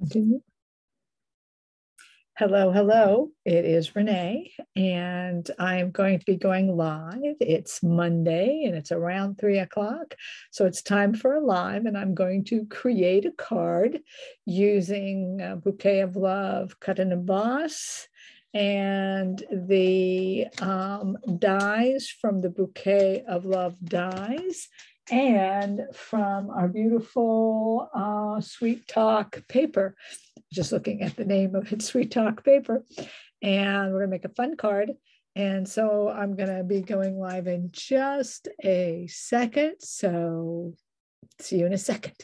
Continue. Hello, hello. It is Renee, and I'm going to be going live. It's Monday, and it's around 3 o'clock. So it's time for a live, and I'm going to create a card using a Bouquet of Love Cut and Emboss and the dies from the Bouquet of Love dies and from our beautiful Sweet Talk paper. Just looking at the name of it, Sweet Talk paper. And we're gonna make a fun card. And so I'm gonna be going live in just a second. So see you in a second.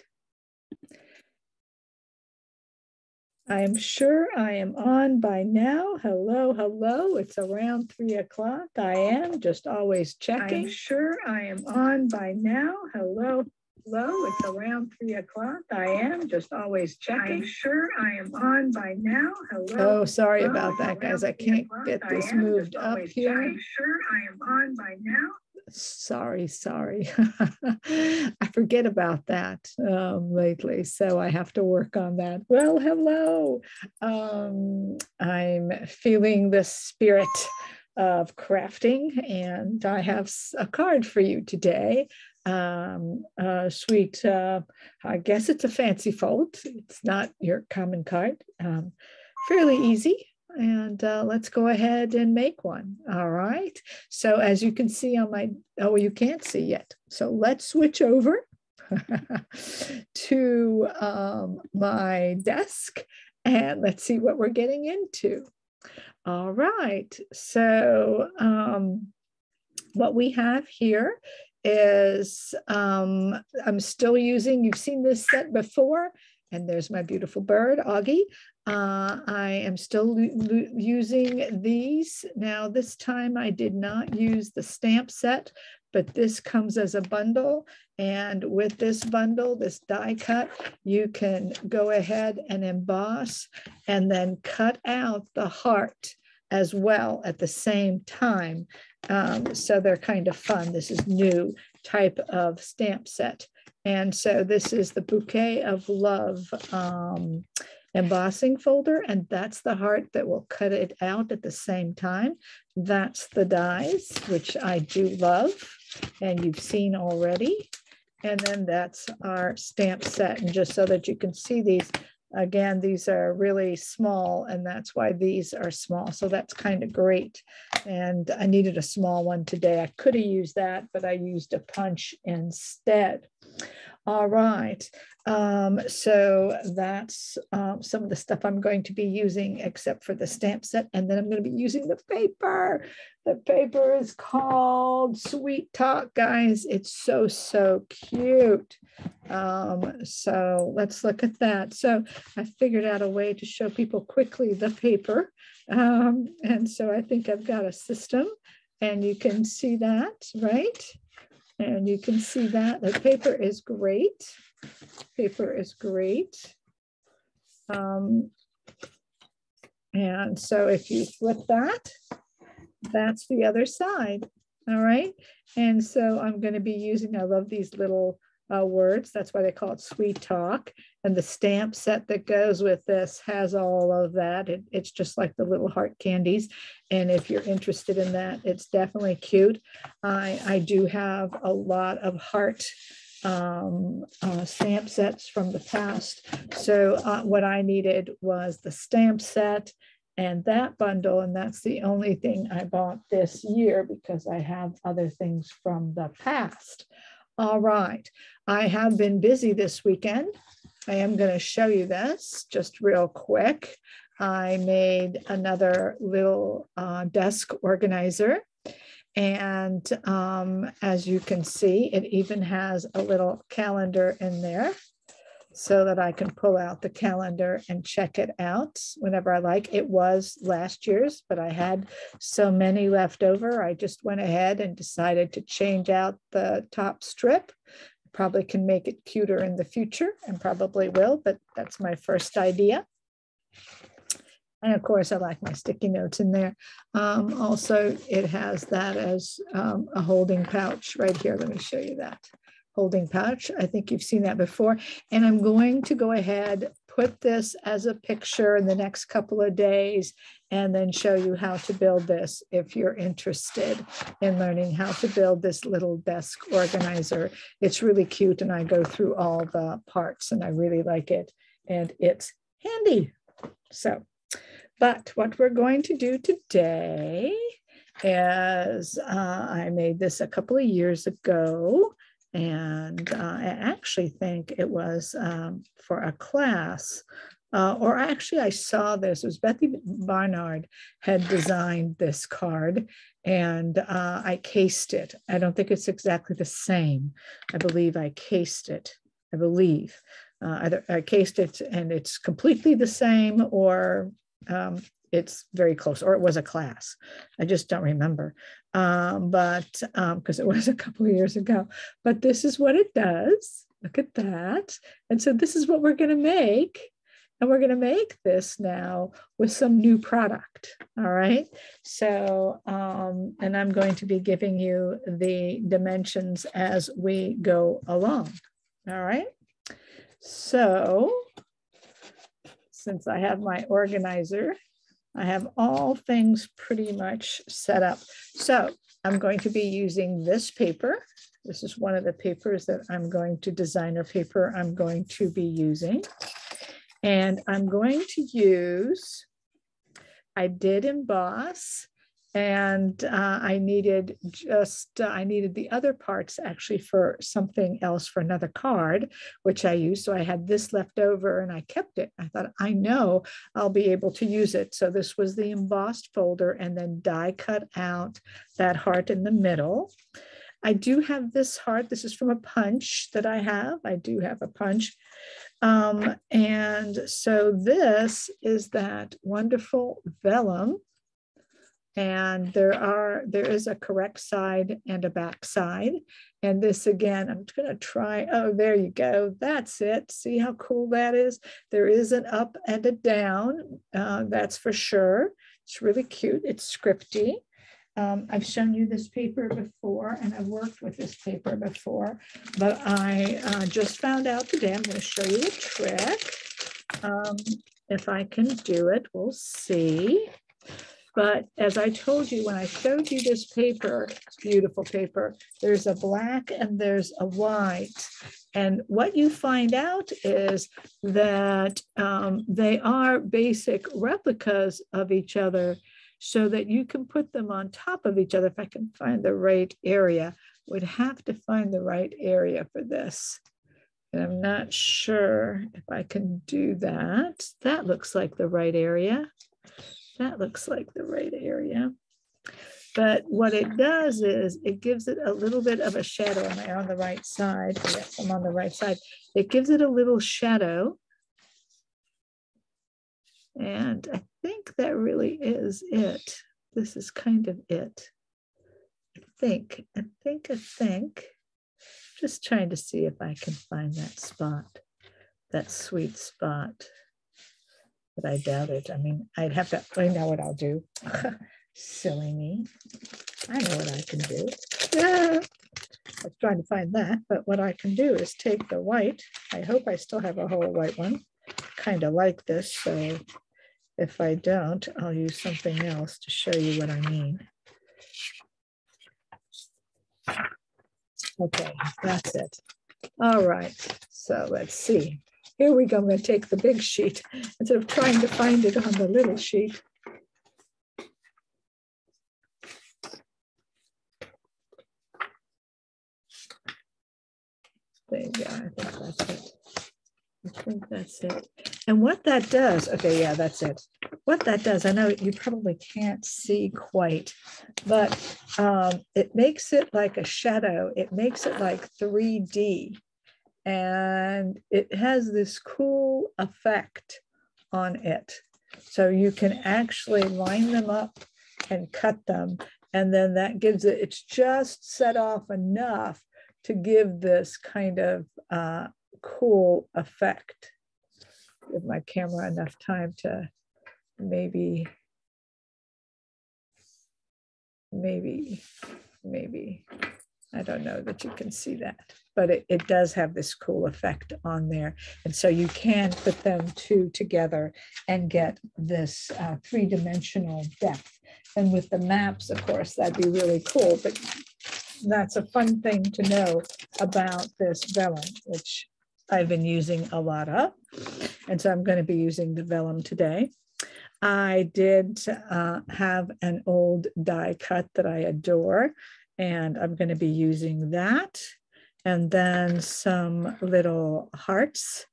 I am sure I am on by now. Hello, hello. It's around 3 o'clock. I am just always checking. I'm sure I am on by now. Hello. Hello, it's around 3 o'clock. I am just always checking. I'm sure I am on by now. Hello. Oh, sorry about that, guys. I can't get this moved up here. I'm sure I am on by now. Sorry. I forget about that lately, so I have to work on that. Well, hello. I'm feeling the spirit of crafting, and I have a card for you today. Sweet, I guess it's a fancy fold. It's not your common card. Fairly easy. And let's go ahead and make one. All right. So as you can see on my, oh, you can't see yet. So let's switch over to my desk and let's see what we're getting into. All right. So what we have here is I'm still using, you've seen this set before, and there's my beautiful bird, Augie. I am still using these. Now this time I did not use the stamp set, but this comes as a bundle. And with this bundle, this die cut, you can go ahead and emboss and then cut out the heart as well at the same time. So they're kind of fun. This is new type of stamp set. And so this is the Bouquet of Love embossing folder, and that's the heart that will cut it out at the same time. That's the dies, which I do love, and you've seen already. And then that's our stamp set. And just so that you can see these, again, these are really small, and that's why these are small. So that's kind of great. And I needed a small one today. I could have used that, but I used a punch instead. All right. So that's some of the stuff I'm going to be using, except for the stamp set. And then I'm going to be using the paper. The paper is called Sweet Talk, guys. It's so cute. So let's look at that. So I figured out a way to show people quickly the paper. And so I think I've got a system, and you can see that, right? And you can see that the paper is great. Paper is great. And so if you flip that, that's the other side. All right. And so I'm going to be using, I love these little words. That's why they call it Sweet Talk. And the stamp set that goes with this has all of that. It's just like the little heart candies. And if you're interested in that, it's definitely cute. I do have a lot of heart stamp sets from the past. So what I needed was the stamp set and that bundle, and that's the only thing I bought this year because I have other things from the past. All right, I have been busy this weekend. I am going to show you this just real quick. I made another little desk organizer. And as you can see, it even has a little calendar in there so that I can pull out the calendar and check it out whenever I like. It was last year's, but I had so many left over. I just went ahead and decided to change out the top strip. Probably can make it cuter in the future, and probably will, but that's my first idea. And of course, I like my sticky notes in there. Also, it has that as a holding pouch right here. Let me show you that holding pouch. I think you've seen that before. And I'm going to go ahead, put this as a picture in the next couple of days and then show you how to build this if you're interested in learning how to build this little desk organizer. It's really cute, and I go through all the parts, and I really like it, and it's handy. So, but what we're going to do today is I made this a couple of years ago, and I actually think it was for a class, or actually I saw this. It was Bethy Barnard had designed this card, and I cased it. I don't think it's exactly the same. I believe I cased it. I believe either I cased it and it's completely the same, or it's very close, or it was a class. I just don't remember, but because it was a couple of years ago. But this is what it does. Look at that. And so this is what we're going to make. And we're going to make this now with some new product. All right. So, and I'm going to be giving you the dimensions as we go along. All right. So, since I have my organizer, I have all things pretty much set up. So I'm going to be using this paper. This is one of the papers that I'm going to, designer paper I'm going to be using. And I'm going to use, I did emboss, and I needed the other parts actually for something else, for another card, which I used. So I had this left over and I kept it. I thought, I know I'll be able to use it. So this was the embossed folder, and then die cut out that heart in the middle. I do have this heart. This is from a punch that I have. I do have a punch. And so this is that wonderful vellum. And there is a correct side and a back side. And this again, I'm going to try. Oh, there you go. That's it. See how cool that is? There is an up and a down. That's for sure. It's really cute. It's scripty. I've shown you this paper before, and I've worked with this paper before, but I just found out today. I'm going to show you a trick. If I can do it, we'll see. But as I told you, when I showed you this paper, beautiful paper, there's a black and there's a white. And what you find out is that they are basic replicas of each other, so that you can put them on top of each other. If I can find the right area, would have to find the right area for this. And I'm not sure if I can do that. That looks like the right area. That looks like the right area. But what it does is it gives it a little bit of a shadow. Am I on the right side? Yes, I'm on the right side. It gives it a little shadow. And I think that really is it. This is kind of it. I think. Just trying to see if I can find that spot, that sweet spot. But I doubt it. I mean, I'd have to, I know what I'll do. Silly me. I know what I can do. I was trying to find that, but what I can do is take the white. I hope I still have a whole white one. Kind of like this, so if I don't, I'll use something else to show you what I mean. Okay, that's it. All right, so let's see. Here we go. I'm going to take the big sheet instead of trying to find it on the little sheet. There you go. I think that's it. I think that's it. And what that does, okay, yeah, that's it. What that does, I know you probably can't see quite, but it makes it like a shadow. It makes it like 3D. And it has this cool effect on it. So you can actually line them up and cut them. And then that gives it, it's just set off enough to give this kind of cool effect. Give my camera enough time to maybe. I don't know that you can see that, but it does have this cool effect on there. And so you can put them two together and get this three-dimensional depth. And with the maps, of course, that'd be really cool. But that's a fun thing to know about this vellum, which I've been using a lot of. And so I'm going to be using the vellum today. I did have an old die cut that I adore, and I'm going to be using that. And then some little hearts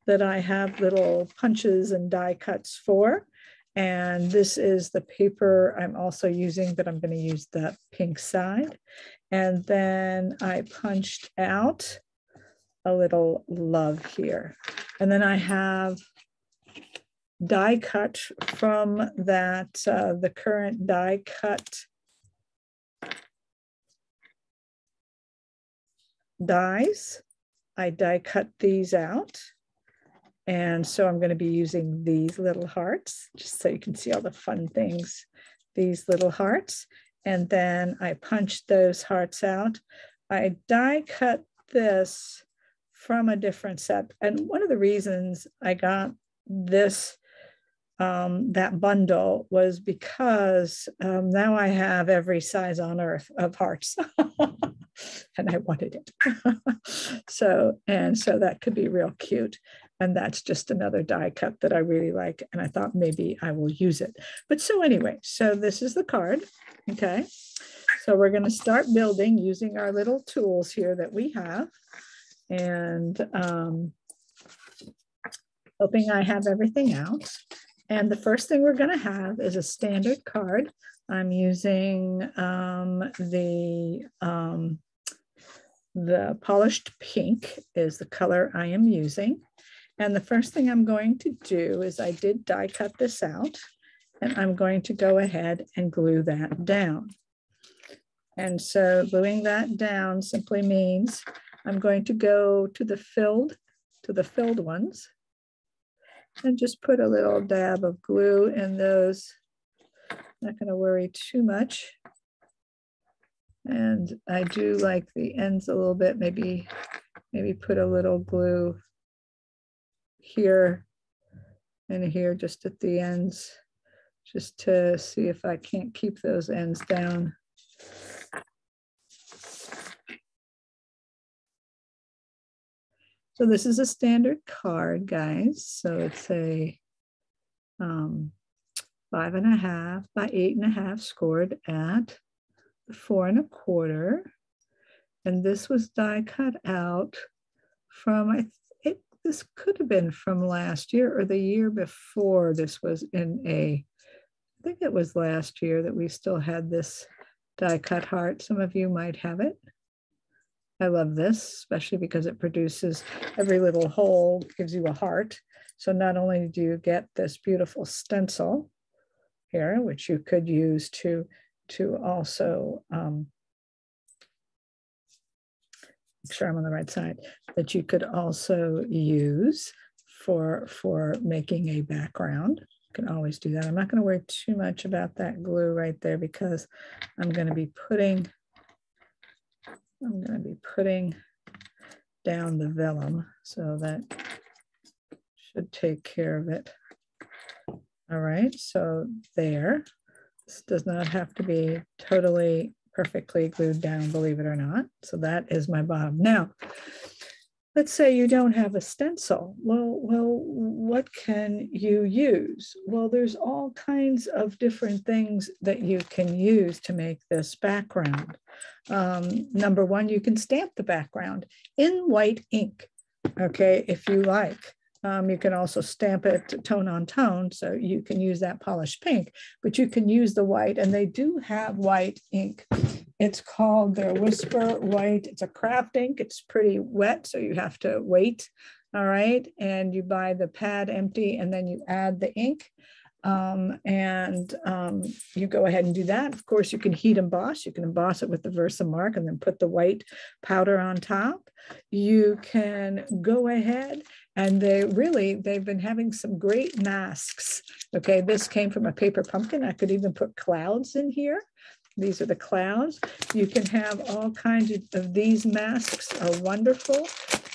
that I have little punches and die cuts for. And this is the paper I'm also using, but I'm going to use the pink side. And then I punched out a little love here. And then I have die cut from that, the current die cut dies. I die cut these out. And so I'm going to be using these little hearts, just so you can see all the fun things, these little hearts. And then I punched those hearts out. I die cut this from a different set. And one of the reasons I got this that bundle was because now I have every size on earth of hearts and I wanted it. so that could be real cute. And that's just another die cut that I really like. And I thought maybe I will use it. But so anyway, so this is the card. Okay. So we're going to start building using our little tools here that we have. And hoping I have everything out. And the first thing we're going to have is a standard card. I'm using the polished pink is the color I am using. And the first thing I'm going to do is I did die cut this out, and I'm going to go ahead and glue that down. And so gluing that down simply means I'm going to go to the filled ones, and just put a little dab of glue in those. Not going to worry too much. And I do like the ends a little bit, maybe put a little glue here and here just at the ends, just to see if I can't keep those ends down. So this is a standard card, guys. So it's a 5.5 by 8.5 scored at 4 1/4. And this was die cut out from, this could have been from last year or the year before. This was in I think it was last year that we still had this die cut heart. Some of you might have it. I love this, especially because it produces every little hole, gives you a heart. So not only do you get this beautiful stencil here, which you could use to also, make sure I'm on the right side, that you could also use for making a background. You can always do that. I'm not going to worry too much about that glue right there because I'm going to be putting down the vellum, so that should take care of it. All right, so there. This does not have to be totally perfectly glued down, believe it or not. So that is my bottom. Now, let's say you don't have a stencil. Well, what can you use? Well, there's all kinds of different things that you can use to make this background. Number one, you can stamp the background in white ink, okay, if you like. You can also stamp it tone on tone, so you can use that polished pink, but you can use the white, and they do have white ink. It's called their Whisper White. It's a craft ink. It's pretty wet, so you have to wait, all right? And you buy the pad empty, and then you add the ink. You go ahead and do that. Of course, you can heat emboss. You can emboss it with the Versamark and then put the white powder on top. You can go ahead, and they've been having some great masks. Okay, this came from a paper pumpkin. I could even put clouds in here. These are the clouds. You can have all kinds of these masks are wonderful.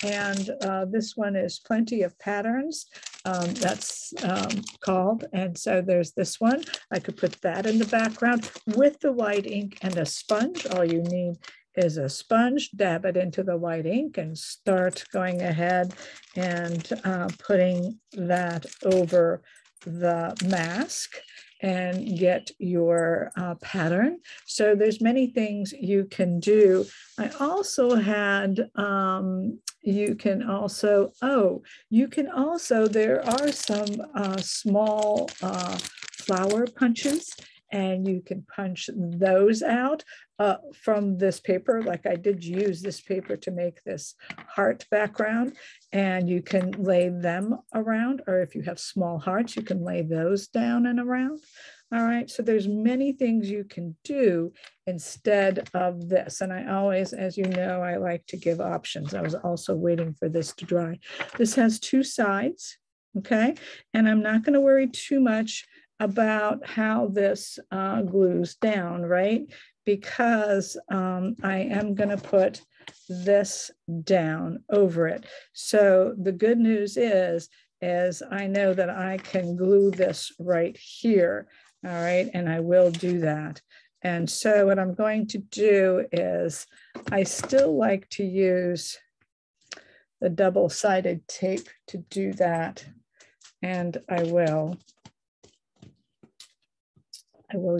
And this one is Plenty of Patterns. That's called. And so there's this one. I could put that in the background with the white ink and a sponge. All you need is a sponge, dab it into the white ink and start going ahead and putting that over the mask and get your pattern. So there's many things you can do. I also had, you can also, there are some small flower punches, and you can punch those out from this paper. Like I did use this paper to make this heart background, and you can lay them around, or if you have small hearts, you can lay those down and around. All right, so there's many things you can do instead of this. And I always, as you know, I like to give options. I was also waiting for this to dry. This has two sides, okay? And I'm not gonna worry too much about how this glues down, right? Because I am gonna put this down over it. So the good news is I know that I can glue this right here, all right? And I will do that. And so what I'm going to do is I still like to use the double-sided tape to do that. And I will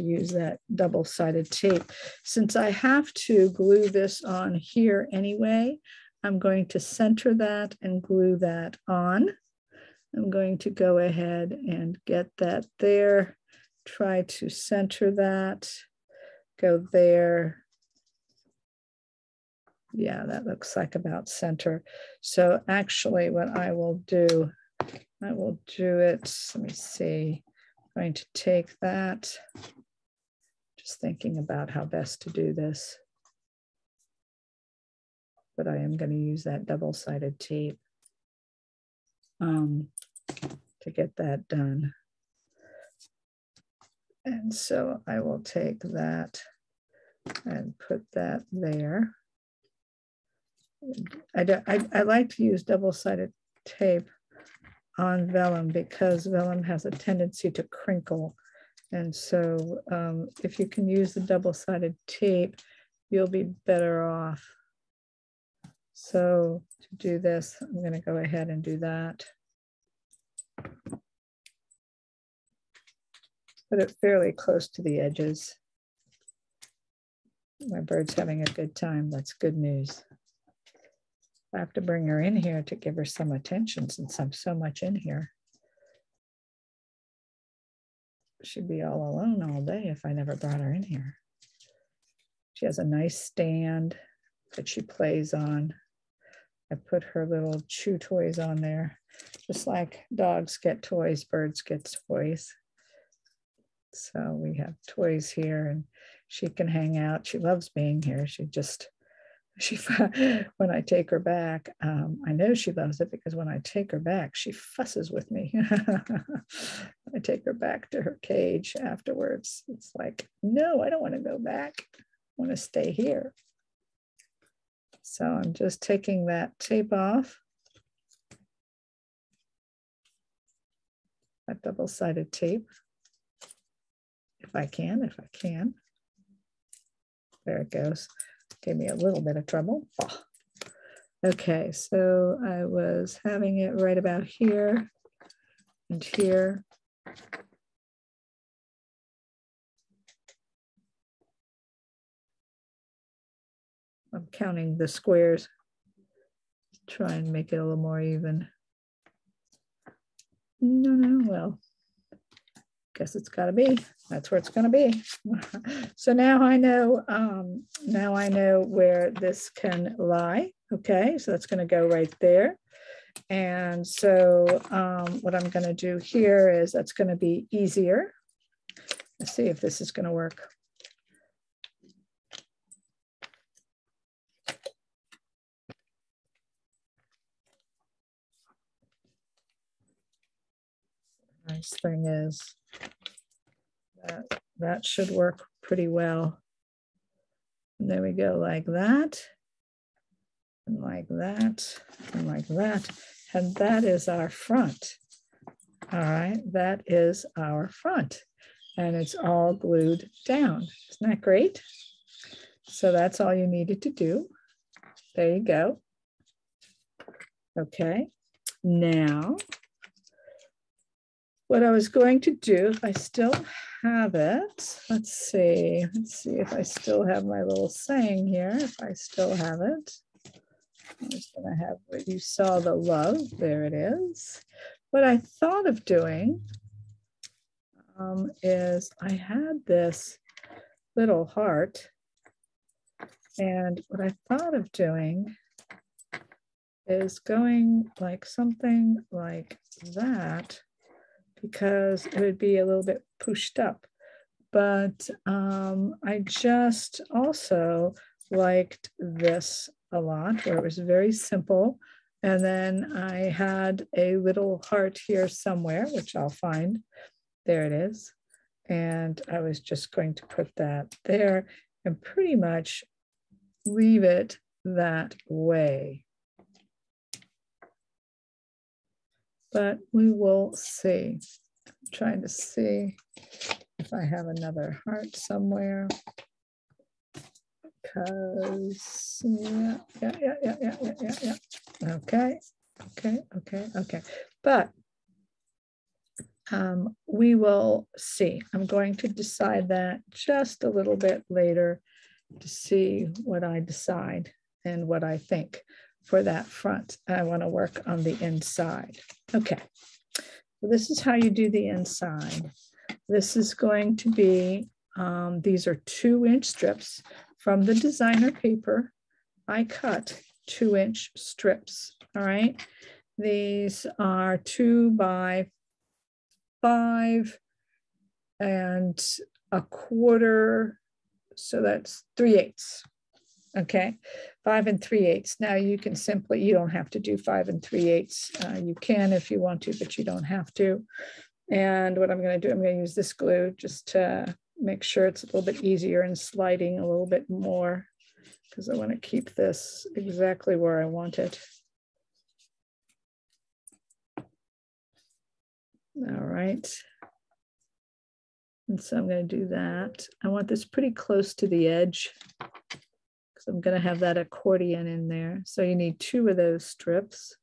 use that double-sided tape. Since I have to glue this on here anyway, I'm going to center that and glue that on. I'm going to go ahead and get that there, try to center that, go there. Yeah, that looks like about center. So actually what I will do it, let me see. I'm going to take that, just thinking about how best to do this. But I am going to use that double-sided tape to get that done. And so I will take that and put that there. I like to use double-sided tape on vellum because vellum has a tendency to crinkle. And so if you can use the double-sided tape, you'll be better off. So to do this, I'm going to go ahead and do that. Put it fairly close to the edges. My bird's having a good time. That's good news. I have to bring her in here to give her some attention since I'm so much in here. She'd be all alone all day if I never brought her in here. She has a nice stand that she plays on. I put her little chew toys on there. Just like dogs get toys, birds get toys. So we have toys here and she can hang out. She loves being here. When I take her back, I know she loves it because when I take her back, she fusses with me. I take her back to her cage afterwards. It's like, no, I don't want to go back. I want to stay here. So I'm just taking that tape off. That double-sided tape. If I can. There it goes. Gave me a little bit of trouble. Oh. Okay, so I was having it right about here and here. I'm counting the squares. Try and make it a little more even. No, well, guess it's got to be. That's where it's going to be. So now I know where this can lie. Okay, so that's going to go right there. And so what I'm going to do here is that's going to be easier. Let's see if this is going to work. Nice thing is that should work pretty well. And there we go, like that, and like that, and like that. And that is our front. All right, that is our front. And it's all glued down. Isn't that great? So that's all you needed to do. There you go. Okay, now what I was going to do, if I still have it, let's see if I still have my little saying here, if I still have it. I'm just gonna have what you saw, the love, there it is. What I thought of doing is I had this little heart, and what I thought of doing is going like something like that, because it would be a little bit pushed up. But I just also liked this a lot, where it was very simple. And then I had a little heart here somewhere, which I'll find. There it is. And I was just going to put that there and pretty much leave it that way. But we will see. I'm trying to see if I have another heart somewhere. Because, yeah. Okay. But we will see. I'm going to decide that just a little bit later to see what I decide and what I think for that front. I want to work on the inside. Okay, so this is how you do the inside. This is going to be, these are 2-inch strips from the designer paper. I cut 2-inch strips, all right? These are 2 by 5 and a quarter, so that's 3/8. Okay, 5 3/8. Now you can simply, you don't have to do 5 3/8. You can if you want to, but you don't have to. And what I'm going to do, I'm going to use this glue just to make sure it's a little bit easier and sliding a little bit more, because I want to keep this exactly where I want it. All right. And so I'm going to do that. I want this pretty close to the edge, because I'm going to have that accordion in there. So you need 2 of those strips.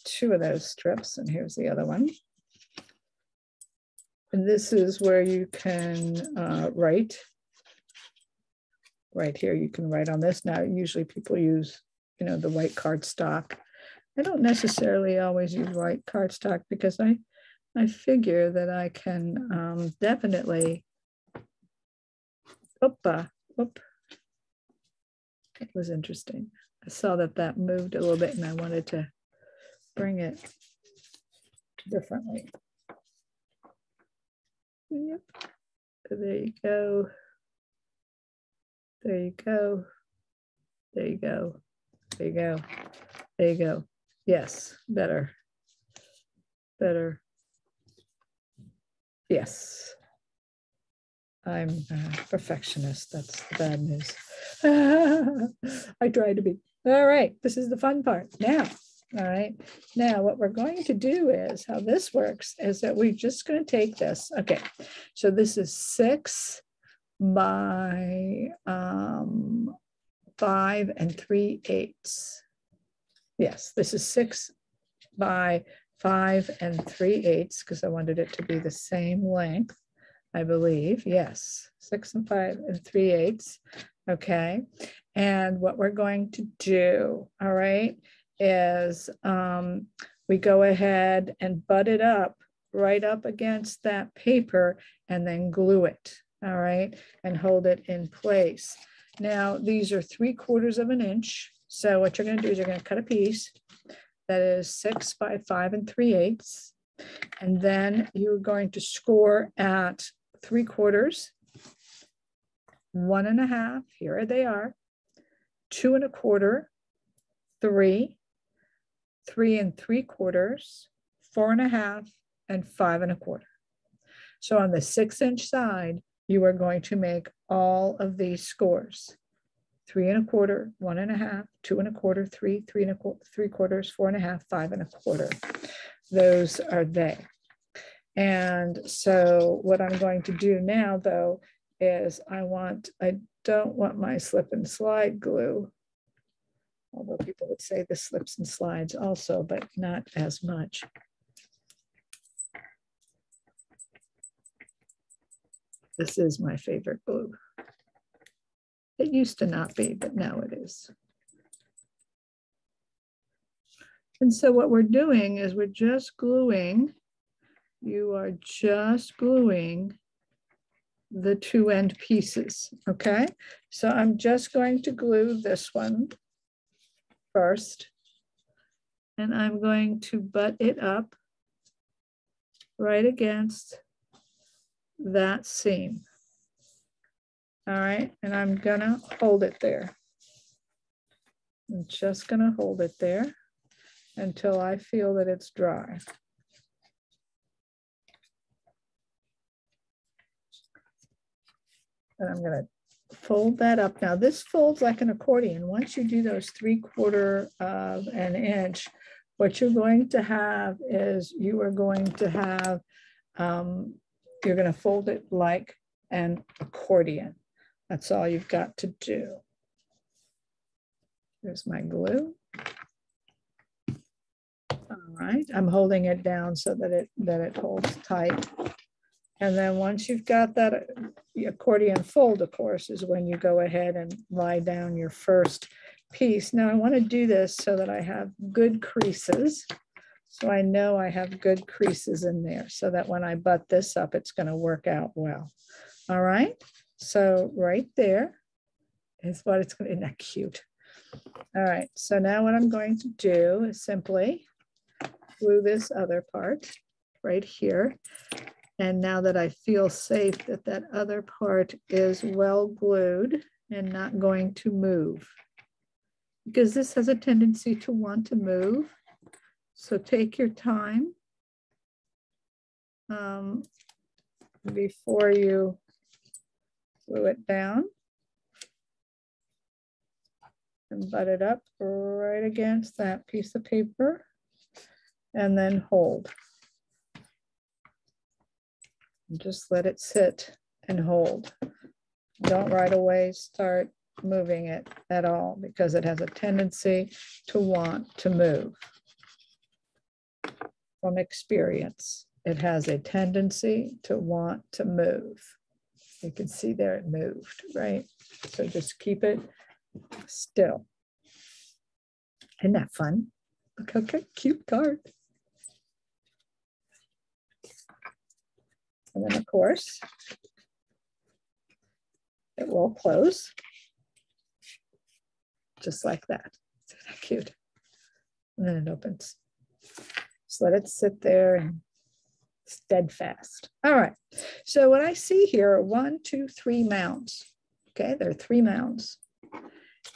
2 of those strips, and here's the other one. And this is where you can write. Right here, you can write on this. Now, usually people use, the white cardstock. I don't necessarily always use white cardstock, because I figure that I can definitely, it was interesting. I saw that moved a little bit, and I wanted to bring it differently. Yep, there you go. There you go. There you go. There you go. There you go. Yes, better. Better. Yes. I'm a perfectionist. That's the bad news. I try to be. All right, this is the fun part. Now, all right, now what we're going to do is, how this works is that we're just going to take this. Okay, so this is 6 by 5 3/8. Yes, this is 6 by 5 3/8, because I wanted it to be the same length, I believe. Yes, 6 and 5 3/8. Okay, and what we're going to do, all right, is we go ahead and butt it up right up against that paper and then glue it, all right, and hold it in place. Now, these are 3/4 of an inch. So what you're going to do is you're going to cut a piece that is 6 by 5 3/8. And then you're going to score at 3/4, 1 1/2, here they are, 2 1/4, 3, 3 3/4, 4 1/2, and 5 1/4. So on the 6-inch side, you are going to make all of these scores. 3 1/4, 1 1/2, 2 1/4, 3, 3 3/4, 4 1/2, 5 1/4. Those are they. And so what I'm going to do now though, is I don't want my slip and slide glue, although people would say this slips and slides also, but not as much. This is my favorite glue. It used to not be, but now it is. And so what we're doing is we're just gluing, you are just gluing the two end pieces, okay? So I'm just going to glue this one first, and I'm going to butt it up right against that seam. All right, and I'm gonna hold it there. I'm just gonna hold it there until I feel that it's dry. And I'm gonna fold that up. Now this folds like an accordion. Once you do those 3/4 of an inch, what you're going to have is you are going to have, you're gonna fold it like an accordion. That's all you've got to do. There's my glue. All right, I'm holding it down so that it holds tight. And then once you've got that, the accordion fold, of course, is when you go ahead and lie down your first piece. Now I want to do this so that I have good creases. So I know I have good creases in there so that when I butt this up, it's going to work out well. All right. So right there is what it's going to, isn't that cute? All right. So now what I'm going to do is simply glue this other part right here. And now that I feel safe that that other part is well glued and not going to move, because this has a tendency to want to move. So take your time before you glue it down and butt it up right against that piece of paper and then hold. And just let it sit and hold. Don't right away start moving it at all because it has a tendency to want to move. From experience, it has a tendency to want to move. You can see there it moved, right? So just keep it still. Isn't that fun? Look how cute card. And then of course, it will close just like that. Isn't that cute? And then it opens. Just let it sit there and steadfast. All right. So what I see here are 1, 2, 3 mounds. Okay, there are 3 mounds.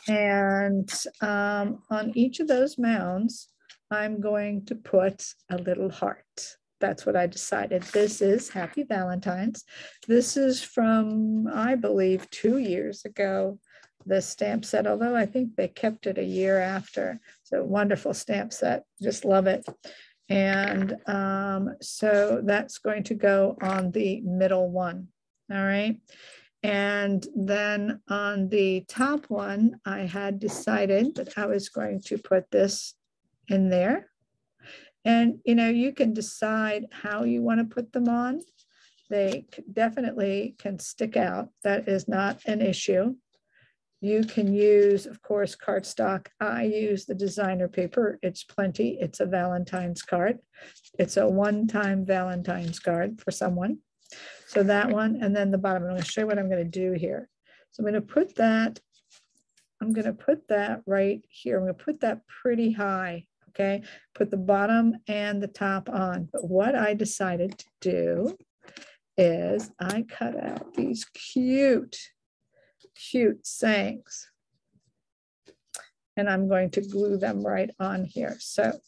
And on each of those mounds, I'm going to put a little heart. That's what I decided. This is Happy Valentine's. This is from, I believe, 2 years ago, the stamp set, although I think they kept it a year after. It's a wonderful stamp set. Just love it. And so that's going to go on the middle one. All right. And then on the top one, I had decided that I was going to put this in there. And, you know, you can decide how you want to put them on. They definitely can stick out. That is not an issue. You can use, of course, cardstock. I use the designer paper. It's plenty. It's a Valentine's card. It's a one-time Valentine's card for someone. So that one, and then the bottom. I'm going to show you what I'm going to do here. So I'm going to put that, right here. I'm going to put that pretty high, okay? Put the bottom and the top on. But what I decided to do is I cut out these cute sayings. And I'm going to glue them right on here. So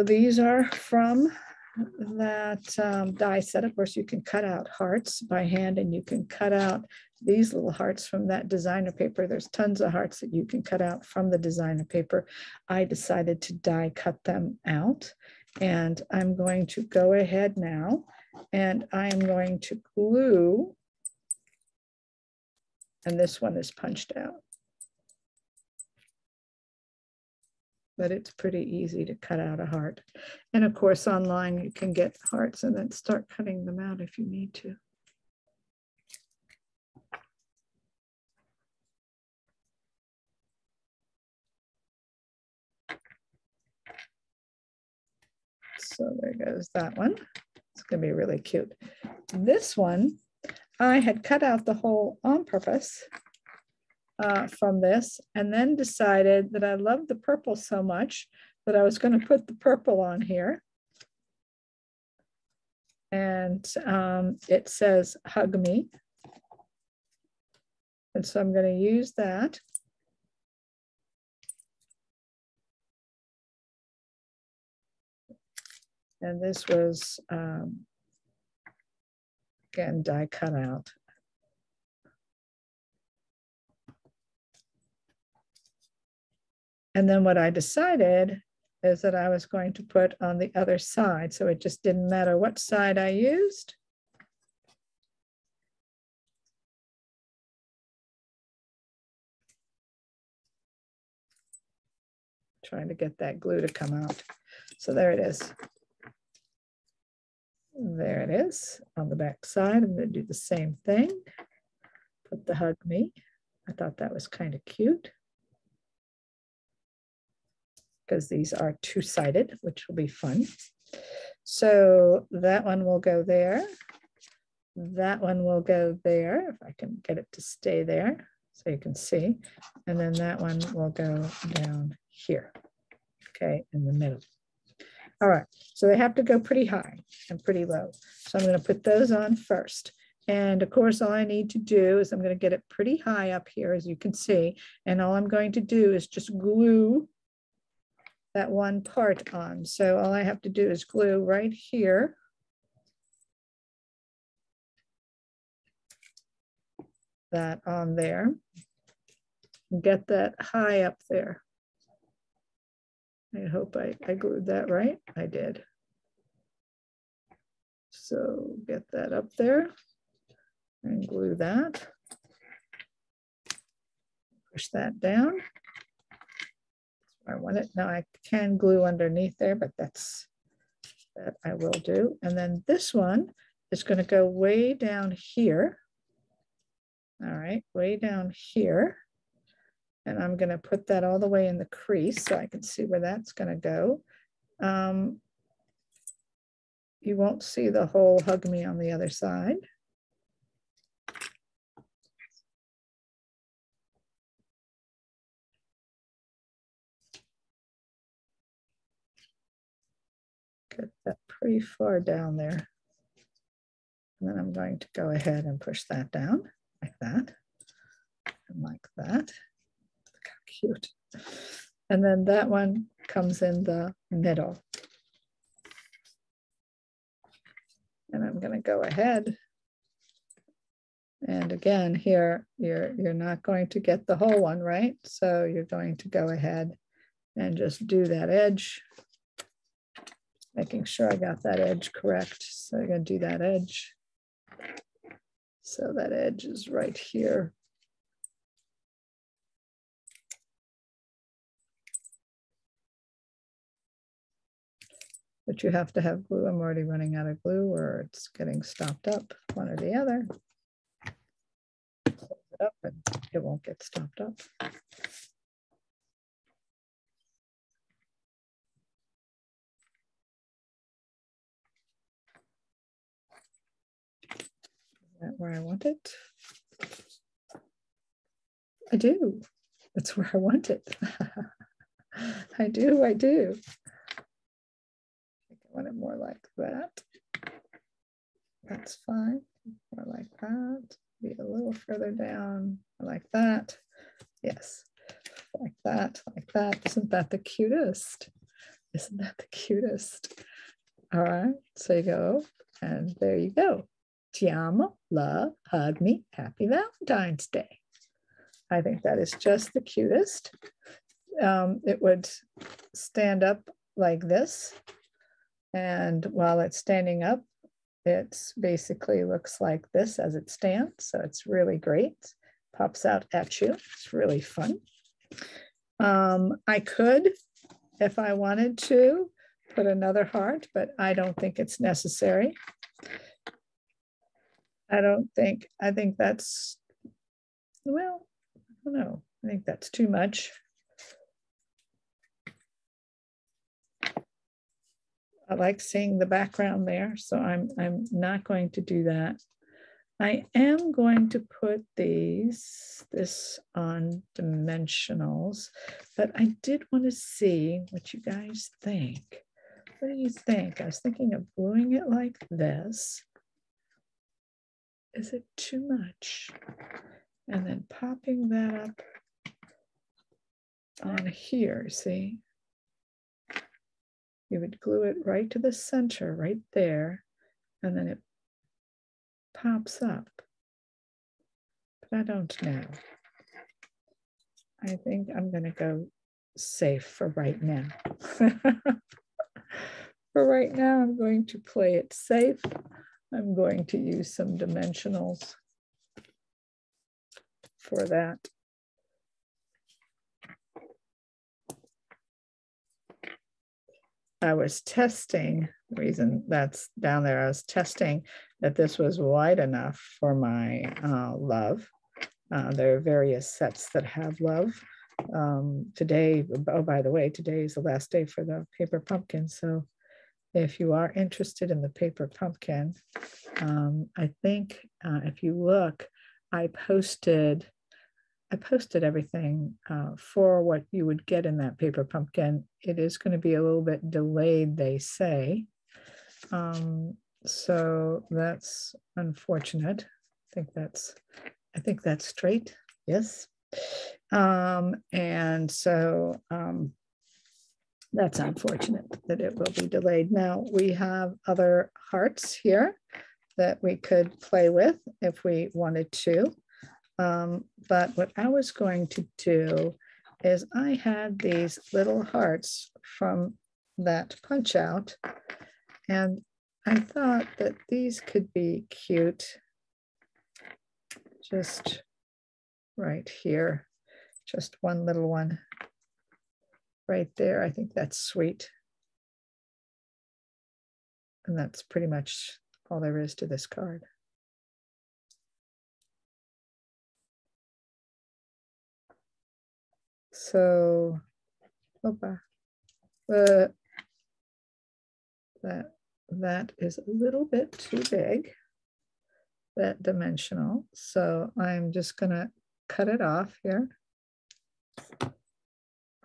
these are from that die set. Of course, you can cut out hearts by hand, and you can cut out these little hearts from that designer paper. There's tons of hearts that you can cut out from the designer paper. I decided to die cut them out, and I'm going to go ahead now, and I am going to glue, and this one is punched out. But it's pretty easy to cut out a heart. And of course, online you can get hearts and then start cutting them out if you need to. So there goes that one. It's gonna be really cute. This one, I had cut out the hole on purpose from this, and then decided that I loved the purple so much that I was going to put the purple on here. And it says, "Hug me." And so I'm going to use that. And this was, again, die cut out. And then what I decided is that I was going to put on the other side. So it just didn't matter what side I used. Trying to get that glue to come out. So there it is. There it is on the back side. I'm going to do the same thing. Put the "Hug me." I thought that was kind of cute, because these are two-sided, which will be fun. So that one will go there. That one will go there, if I can get it to stay there so you can see. And then that one will go down here, okay, in the middle. All right, so they have to go pretty high and pretty low. So I'm going to put those on first. And of course, all I need to do is I'm going to get it pretty high up here, as you can see. And all I'm going to do is just glue that one part on. So all I have to do is glue right here. That on there. And get that high up there. I hope I glued that right. I did. So get that up there and glue that. Push that down. I want it. Now I can glue underneath there, but that I will do. And then this one is going to go way down here. All right, way down here. And I'm going to put that all the way in the crease so I can see where that's going to go. You won't see the whole "Hug me" on the other side. Get that pretty far down there. And then I'm going to go ahead and push that down like that and like that. Look how cute. And then that one comes in the middle. And I'm going to go ahead. And again, here, you're not going to get the whole one, right? So you're going to go ahead and just do that edge, making sure I got that edge correct. So you're going to do that edge. So that edge is right here. But you have to have glue. I'm already running out of glue, or it's getting stopped up, one or the other. Close it up and it won't get stopped up. Is that where I want it? I do. That's where I want it. I do. I want it more like that. That's fine. More like that. Be a little further down, like that. Yes, like that, like that. Isn't that the cutest? Isn't that the cutest? All right, so you go, and there you go. Ti amo, love, hug me, happy Valentine's Day. I think that is just the cutest. It would stand up like this. And while it's standing up, it basically looks like this as it stands. So it's really great. Pops out at you. It's really fun. I could, if I wanted to, put another heart, but I don't think it's necessary. I think that's, well, I don't know. I think that's too much. I like seeing the background there, so I'm not going to do that. I am going to put this on dimensionals, but I did want to see what you guys think. What do you think? I was thinking of gluing it like this. Is it too much? And then popping that up on here, see? You would glue it right to the center, right there, and then it pops up. But I don't know. I think I'm going to go safe for right now. For right now, I'm going to play it safe. I'm going to use some dimensionals for that. I was testing, the reason that's down there, I was testing that this was wide enough for my love. There are various sets that have love. Today, oh, by the way, today is the last day for the paper pumpkin. So if you are interested in the paper pumpkin, I think if you look, I posted everything for what you would get in that paper pumpkin. It is going to be a little bit delayed, they say. So that's unfortunate. I think that's straight. Yes. And so that's unfortunate that it will be delayed. Now we have other hearts here that we could play with if we wanted to. But what I was going to do is I had these little hearts from that punch out, and I thought that these could be cute just right here, just one little one right there. I think that's sweet. And that's pretty much all there is to this card. So, that is a little bit too big, that dimensional. So I'm just gonna cut it off here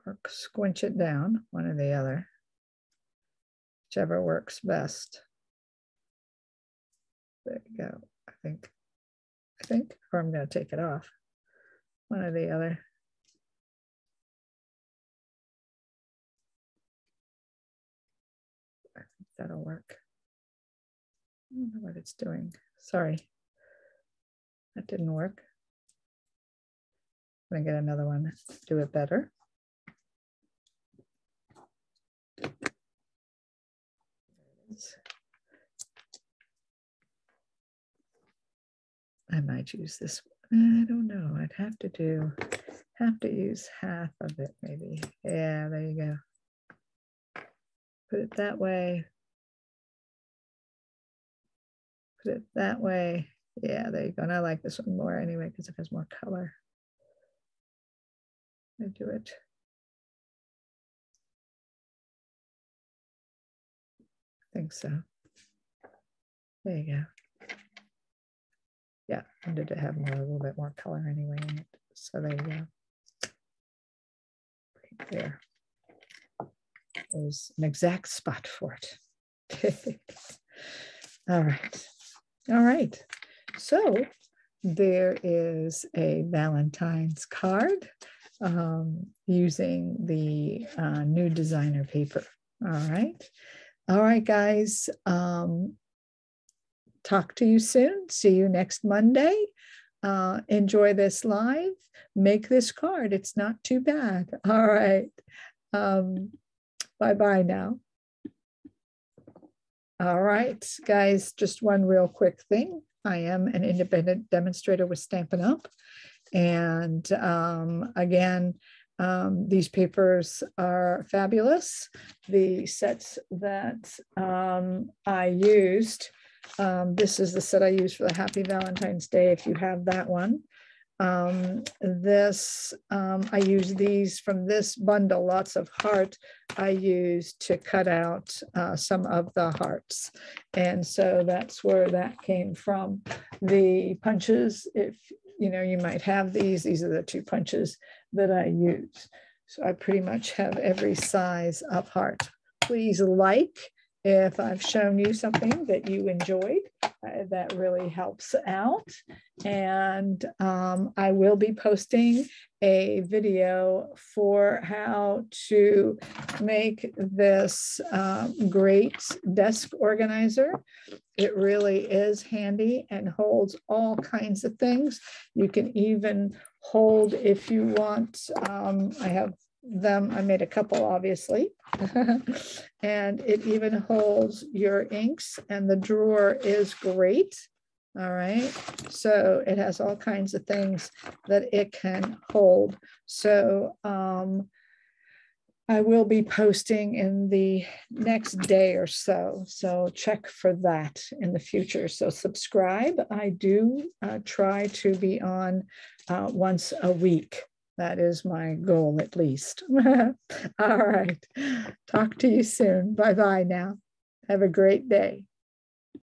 or squinch it down, one or the other, whichever works best. There you go. I think, or I'm gonna take it off, one or the other. I think that'll work. I don't know what it's doing. Sorry, that didn't work. I'm gonna get another one, do it better. I might use this. I don't know. I'd have to use half of it maybe. Yeah, there you go. Put it that way. Put it that way. Yeah, there you go. And I like this one more anyway because it has more color. I do it. I think so. There you go. Yeah, I wanted to have a little bit more color anyway in it. So there you go. Right there. There's an exact spot for it. All right. All right. So there is a Valentine's card using the new designer paper. All right. All right, guys. Talk to you soon. See you next Monday. Enjoy this live. Make this card. It's not too bad. All right. Bye-bye now. All right, guys, just one real quick thing. I am an independent demonstrator with Stampin' Up! And again, these papers are fabulous. The sets that I used, this is the set I used for the Happy Valentine's Day, if you have that one. I use these from this bundle, lots of heart I used to cut out some of the hearts. And so that's where that came from. The punches, if you know, you might have these are the 2 punches that I use. So I pretty much have every size of heart. Please like if I've shown you something that you enjoyed. That really helps out. And I will be posting a video for how to make this great desk organizer. It really is handy and holds all kinds of things. You can even hold, if you want, I have them, I made a couple obviously, and it even holds your inks, and the drawer is great. All right, so it has all kinds of things that it can hold. So I will be posting in the next day or so, so check for that in the future. So subscribe. I do try to be on once a week. That is my goal, at least. All right. Talk to you soon. Bye-bye now. Have a great day.